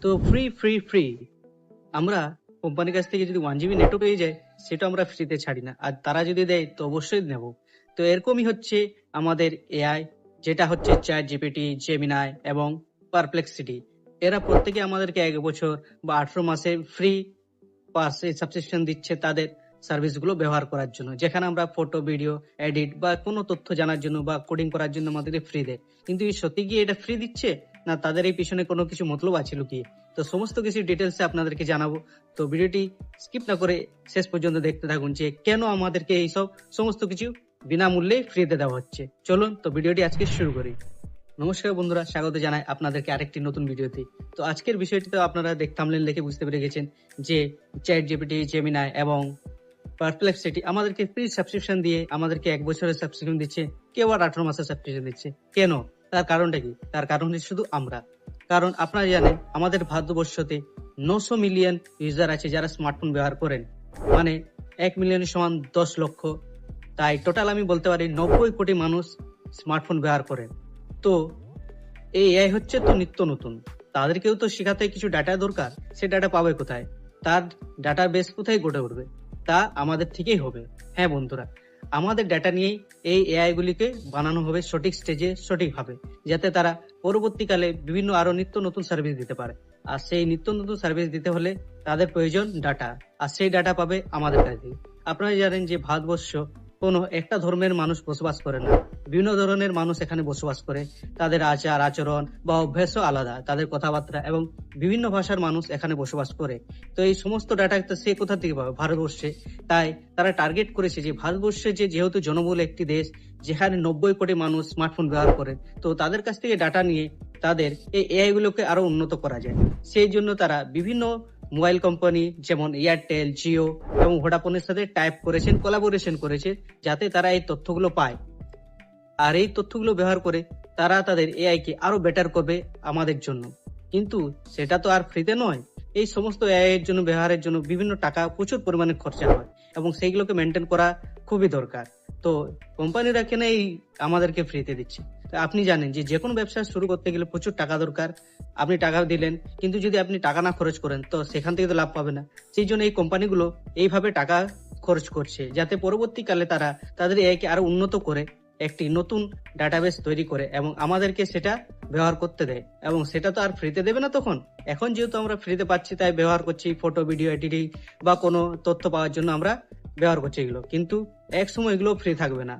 তো free free free আমরা কোম্পানির কাছ থেকে যদি 1 GB নেটও পেয়ে যাই, সেটা আমরা ফ্রিতে ছাড়ি না। আর তারা যদি দেয় তো অবশ্যই নেব। তো এরকমই হচ্ছে আমাদের এআই, যেটা হচ্ছে ChatGPT, Gemini এবং Perplexity। এরা প্রত্যেকে আমাদেরকে 1 বছর বা 18 মাসে ফ্রি সাবস্ক্রিপশন দিচ্ছে তাদের সার্ভিসগুলো ব্যবহার করার জন্য। যেখানে আমরা ফটো, ভিডিও এডিট বা কোনো তথ্য জানার জন্য বা কোডিং করার জন্য আমাদেরকে ফ্রি দেয়। কিন্তু এই সত্যি কি এটা ফ্রি দিচ্ছে? না তাদের এই পিছনে কোনো কিছু মতলব আছে লুকিয়ে? তো সমস্ত কিছু ডিটেইলসে আপনাদেরকে জানাবো। তো ভিডিওটি স্কিপ না করে শেষ পর্যন্ত দেখতে থাকুন যে কেন আমাদেরকে এইসব সমস্ত কিছু বিনামূল্যে ফ্রিতে দেওয়া হচ্ছে। চলুন তো ভিডিওটি আজকে শুরু করি। নমস্কার বন্ধুরা, স্বাগত জানাই আপনাদেরকে আরেকটি নতুন ভিডিওতে। তো আজকের বিষয়টিতে আপনারা থাম্বনেল দেখে বুঝতে পেরে গেছেন যে ChatGPT, Gemini এবং Perplexity আমাদেরকে ফ্রি সাবস্ক্রিপশন দিয়ে আমাদেরকে 1 বছরের সাবস্ক্রিপশন দিচ্ছে, কেউ আর 18 মাসের সাবস্ক্রিপশন দিচ্ছে। কেন? তার কারণটা কি? তার কারণ হচ্ছে শুধু আমরা। কারণ আপনারা জানেন আমাদের ভারতবর্ষতে 900 মিলিয়ন ইউজার আছে যারা স্মার্টফোন ব্যবহার করেন। মানে 1 মিলিয়ন সমান 10 লক্ষ। তাই টোটাল আমি বলতে পারি 90 কোটি মানুষ স্মার্টফোন ব্যবহার করেন। তো এই এআই হচ্ছে তো নিত্য নতুন, তাদেরকেও তো শেখাতে কিছু ডাটা দরকার। সে ডাটা পাবে কোথায়? তার ডাটা বেস কোথায় গড়ে উঠবে? তা আমাদের থেকেই হবে। হ্যাঁ বন্ধুরা, আমাদের ডাটা নিয়েই এই এআই গুলিকে বানানো হবে সঠিক স্টেজে সঠিকভাবে, যাতে তারা পরবর্তীকালে বিভিন্ন আরো নিত্য নতুন সার্ভিস দিতে পারে। আর সেই নিত্য নতুন সার্ভিস দিতে হলে তাদের প্রয়োজন ডাটা, আর সেই ডাটা পাবে আমাদের কাছ থেকে। আপনারা জানেন যে ভারতবর্ষ কোনো একটা ধর্মের মানুষ বসবাস করে না, বিভিন্ন ধরনের মানুষ এখানে বসবাস করে। তাদের আচার আচরণ বা অভ্যাসও আলাদা, তাদের কথাবার্তা এবং বিভিন্ন ভাষার মানুষ এখানে বসবাস করে। তো এই সমস্ত ডাটা তো সে কোথা থেকে পাবে? ভারতবর্ষে। তাই তারা টার্গেট করেছে যে ভারতবর্ষে যেহেতু জনবহুল একটি দেশ, যেখানে 90 কোটি মানুষ স্মার্টফোন ব্যবহার করে, তো তাদের কাছ থেকে ডাটা নিয়ে তাদের এই এআই গুলোকে আরো উন্নত করা যায়। সেই জন্য তারা বিভিন্ন মোবাইল কোম্পানি যেমন এয়ারটেল, জিও এবং ভোডাফোনের সাথে টাইপ করেছেন, কোলাবোরেশন করেছে, যাতে তারা এই তথ্যগুলো পায়। আর এই তথ্যগুলো ব্যবহার করে তারা তাদের এআই কে আরো বেটার করবে আমাদের জন্য। কিন্তু সেটা তো আর ফ্রিতে নয়। এই সমস্ত এআই এর জন্য ব্যবহারের জন্য বিভিন্ন টাকা প্রচুর পরিমাণে খরচা হয় এবং সেইগুলোকে মেনটেন করা খুবই দরকার। তো কোম্পানিরা কেন এই আমাদেরকে ফ্রিতে দিচ্ছে? তো আপনি জানেন যে কোনো ব্যবসা শুরু করতে গেলে প্রচুর টাকা দরকার। আপনি টাকা দিলেন, কিন্তু যদি আপনি টাকা না খরচ করেন তো সেখান থেকে তো লাভ পাবে না। সেই জন্য এই কোম্পানিগুলো এইভাবে টাকা খরচ করছে, যাতে পরবর্তীকালে তারা তাদের এআই কে আরো উন্নত করে একটি নতুন ডাটাবেস তৈরি করে এবং আমাদেরকে সেটা ব্যবহার করতে দেয়। এবং সেটা তো আর ফ্রিতে দেবে না তখন। এখন যেহেতু আমরা ফ্রিতে পাচ্ছি তাই ব্যবহার করছি, ফটো, ভিডিও এডিটিং বা কোনো তথ্য পাওয়ার জন্য আমরা ব্যবহার করছি এগুলো। কিন্তু এক সময় এগুলো ফ্রি থাকবে না।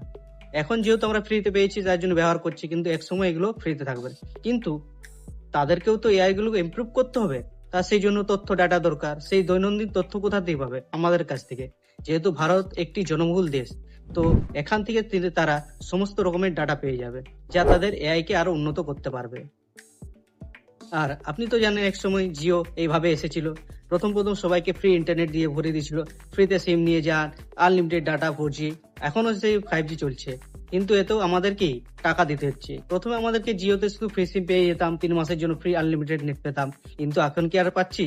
এখন যেহেতু আমরা ফ্রিতে পেয়েছি তার জন্য ব্যবহার করছি, কিন্তু এক সময় এগুলো ফ্রিতে থাকবে না। কিন্তু তাদেরকেও তো এআই গুলোকে ইমপ্রুভ করতে হবে। তার সেই জন্য তথ্য ডাটা দরকার। সেই দৈনন্দিন তথ্য কোথা থেকে পাবে? আমাদের কাছ থেকে। যেহেতু ভারত একটি জনবহুল দেশ, তো এখান থেকে তারা সমস্ত রকমের ডাটা পেয়ে যাবে, যা তাদের এআই কে আরো উন্নত করতে পারবে। আর আপনি তো জানেন একসময় জিও এইভাবে এসেছিল। প্রথম সবাইকে ফ্রি ইন্টারনেট দিয়ে ভরে দিয়েছিল, ফ্রিতে সিম নিয়ে যান, আনলিমিটেড ডাটা 4G। এখনো সেই 5G চলছে, কিন্তু এতেও আমাদেরকে টাকা দিতে হচ্ছে। প্রথমে আমাদেরকে জিওতে শুধু ফ্রি সিম পেয়ে যেতাম, 3 মাসের জন্য ফ্রি আনলিমিটেড নেট পেতাম। কিন্তু এখন কি আর পাচ্ছি?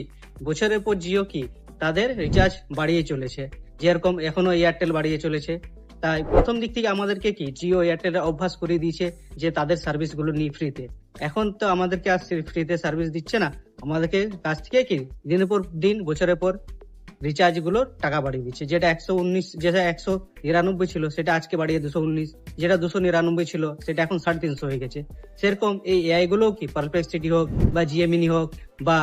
বছরের পর জিও কি তাদের রিচার্জ বাড়িয়ে চলেছে, যেরকম এখনো এয়ারটেল বাড়িয়ে চলেছে। তাই প্রথম দিক থেকে আমাদেরকে কি জিও এয়ারটেল অভ্যাস করে দিয়েছে যে তাদের সার্ভিস গুলো নিয়ে ফ্রিতে। এখন তো আমাদেরকে আর ফ্রিতে সার্ভিস দিচ্ছে না, আমাদেরকে কাছ থেকে কি দিনের পর দিন, বছরের পর রিচার্জ গুলোর টাকা বাড়িয়ে দিচ্ছে। যেটা 119, যেটা 199 ছিল সেটা আজকে বাড়িয়ে 219, যেটা 299 ছিল সেটা এখন 350 হয়ে গেছে। সেরকম এই এআই গুলো কি পারপ্লেক্সিটি হোক বা জিএমিনি হোক বা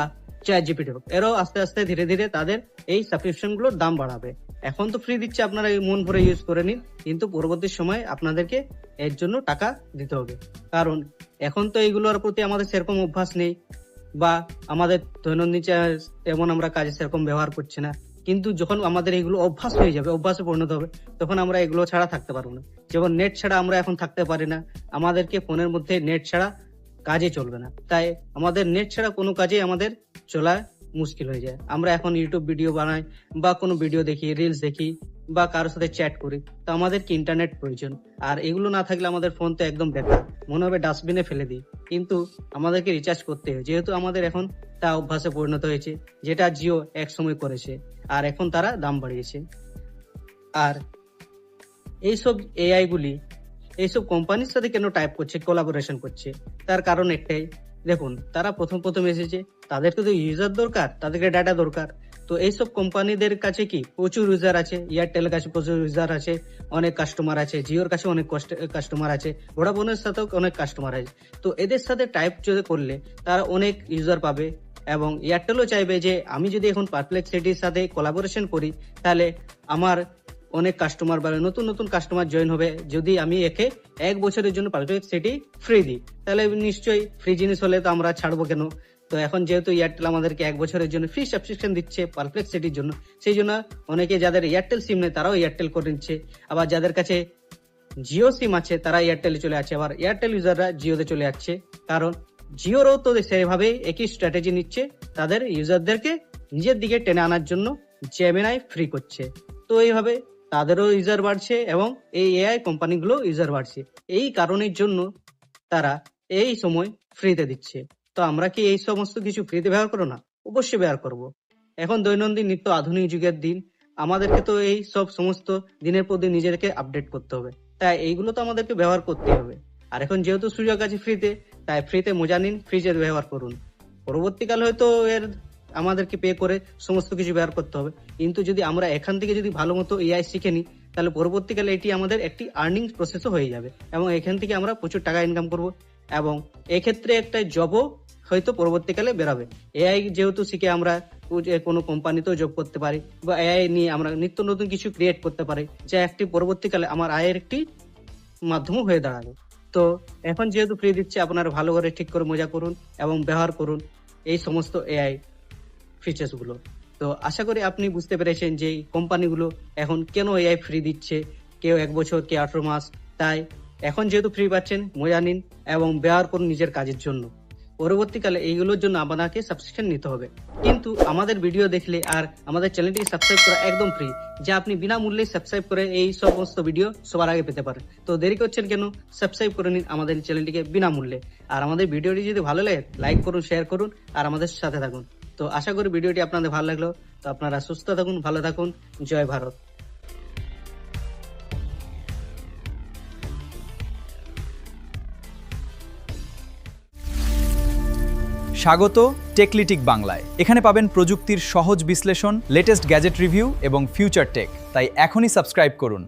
ChatGPT হোক, এরাও আস্তে আস্তে ধীরে ধীরে তাদের এই সাবস্ক্রিপশন গুলোর দাম বাড়াবে। এখন তো ফ্রি দিচ্ছে, আপনারা মন ভরে ইউজ করে নিন, কিন্তু পরবর্তী সময় আপনাদেরকে এর জন্য টাকা দিতে হবে। কারণ এখন তো এইগুলোর প্রতি আমাদের সেরকম অভ্যাস নেই, বা আমাদের দৈনন্দিন তেমন আমরা কাজে সেরকম ব্যবহার করছি না। কিন্তু যখন আমাদের এগুলো অভ্যাস হয়ে যাবে, অভ্যাসে পরিণত হবে, তখন আমরা এগুলো ছাড়া থাকতে পারবো না। যেমন নেট ছাড়া আমরা এখন থাকতে পারি না, আমাদেরকে ফোনের মধ্যে নেট ছাড়া কাজে চলবে না। তাই আমাদের নেট ছাড়া কোনো কাজে আমাদের চলা মুশকিল হয়ে যায়। আমরা এখন ইউটিউব ভিডিও বানাই বা কোনো ভিডিও দেখি, রিলস দেখি বা কারোর সাথে চ্যাট করি, তো আমাদেরকে ইন্টারনেট প্রয়োজন। আর এগুলো না থাকলে আমাদের ফোন তো একদম বেকার, মনে হবে ডাস্টবিনে ফেলে দিই। কিন্তু আমাদেরকে রিচার্জ করতে হয়, যেহেতু আমাদের এখন তা অভ্যাসে পরিণত হয়েছে, যেটা জিও এক সময় করেছে আর এখন তারা দাম বাড়িয়েছে। আর এইসব এআই গুলি এইসব কোম্পানির সাথে কেন টাইপ করছে, কোলাবোরেশন করছে? তার কারণ একটাই, দেখুন তারা প্রথম এসেছে, তাদেরকে তো ইউজার দরকার, তাদেরকে ডাটা দরকার। তো এইসব কোম্পানিদের কাছে কি প্রচুর ইউজার আছে, এয়ারটেলের কাছে প্রচুর ইউজার আছে, অনেক কাস্টমার আছে, জিওর কাছে অনেক কাস্টমার আছে, ভোডাফোনের সাথেও অনেক কাস্টমার আছে। তো এদের সাথে টাইপ যদি করলে তারা অনেক ইউজার পাবে, এবং এয়ারটেলও চাইবে যে আমি যদি এখন পারপ্লেক্সিটির সাথে কোলাবোরেশন করি তাহলে আমার অনেক কাস্টমার বা নতুন কাস্টমার জয়েন হবে। যদি আমি একে 1 বছরের জন্য পারপ্লেক্সিটি ফ্রি দিই, তাহলে নিশ্চয়ই ফ্রি জিনিস হলে তো আমরা ছাড়বো কেন। তো এখন যেহেতু এয়ারটেল আমাদেরকে 1 বছরের জন্য ফ্রি সাবস্ক্রিপশন দিচ্ছে পারপ্লেক্সিটির জন্য, সেই জন্য অনেকে যাদের এয়ারটেল সিম নেই তারাও এয়ারটেল করে নিচ্ছে। আবার যাদের কাছে জিও সিম আছে তারা এয়ারটেলে চলে যাচ্ছে, আবার এয়ারটেল ইউজাররা জিওতে চলে যাচ্ছে। কারণ জিওরও তো সেভাবে একই স্ট্র্যাটেজি নিচ্ছে, তাদের ইউজারদেরকে নিজের দিকে টেনে আনার জন্য জেমিনাই ফ্রি করছে। তো এইভাবে তাদেরও ইউজার বাড়ছে এবং এই এআই কোম্পানিগুলো ইউজার বাড়ছে। এই কারণের জন্য তারা এই সময় ফ্রিতে দিচ্ছে। তো আমরা কি এই সমস্ত কিছু ফ্রিতে ব্যবহার করো না? অবশ্যই ব্যবহার করব। এখন দৈনন্দিন নিত্য আধুনিক যুগের দিন, আমাদেরকে তো এই সব সমস্ত দিনের পর দিন নিজেদেরকে আপডেট করতে হবে, তাই এইগুলো তো আমাদেরকে ব্যবহার করতে হবে। আর এখন যেহেতু সুযোগ আছে ফ্রিতে, তাই ফ্রিতে মজা নিন, ফ্রিজের ব্যবহার করুন। পরবর্তীকালে হয়তো এর আমাদেরকে পে করে সমস্ত কিছু ব্যবহার করতে হবে, কিন্তু যদি আমরা এখান থেকে যদি ভালো মতো এআই শিখে নিই তাহলে পরবর্তীকালে এটি আমাদের একটি আর্নিং প্রসেসও হয়ে যাবে, এবং এখান থেকে আমরা প্রচুর টাকা ইনকাম করব, এবং এক্ষেত্রে একটা জবও হয়তো পরবর্তীকালে বেরোবে। এআই যেহেতু শিখে আমরা কোনো কোম্পানিতেও জব করতে পারি, বা এআই নিয়ে আমরা নিত্য নতুন কিছু ক্রিয়েট করতে পারি, যা একটি পরবর্তীকালে আমার আয়ের একটি মাধ্যমও হয়ে দাঁড়াবে। তো এখন যেহেতু ফ্রি দিচ্ছে, আপনারা ভালো করে ঠিক করে মজা করুন এবং ব্যবহার করুন এই সমস্ত এআই ফিচার্স গুলো। তো আশা করি আপনি বুঝতে পেরেছেন যে কোম্পানিগুলো এখন কেন এআই ফ্রি দিচ্ছে, কেউ 1 বছর, কেউ 18 মাস। তাই এখন যেহেতু ফ্রি পাচ্ছেন, মজা নিন এবং ব্যবহার করুন নিজের কাজের জন্য। পরবর্তীকালে এইগুলোর জন্য আপনাকে সাবস্ক্রিপশন নিতে হবে, কিন্তু আমাদের ভিডিও দেখলে আর আমাদের চ্যানেলটিকে সাবস্ক্রাইব করা একদম ফ্রি, যা আপনি বিনামূল্যে সাবস্ক্রাইব করে এই সমস্ত ভিডিও সবার আগে পেতে পারেন। তো দেরি করছেন কেন? সাবস্ক্রাইব করে নিন আমাদের চ্যানেলটিকে বিনামূল্যে। আর আমাদের ভিডিওটি যদি ভালো লাগে লাইক করুন, শেয়ার করুন আর আমাদের সাথে থাকুন। তো আশা করি ভিডিওটি আপনাদের ভালো লাগলো। তো আপনারা সুস্থ থাকুন, ভালো থাকুন। জয় ভারত। স্বাগত টেকলিটিক বাংলায়। এখানে পাবেন প্রযুক্তির সহজ বিশ্লেষণ, লেটেস্ট গ্যাজেট রিভিউ এবং ফিউচার টেক। তাই এখনই সাবস্ক্রাইব করুন।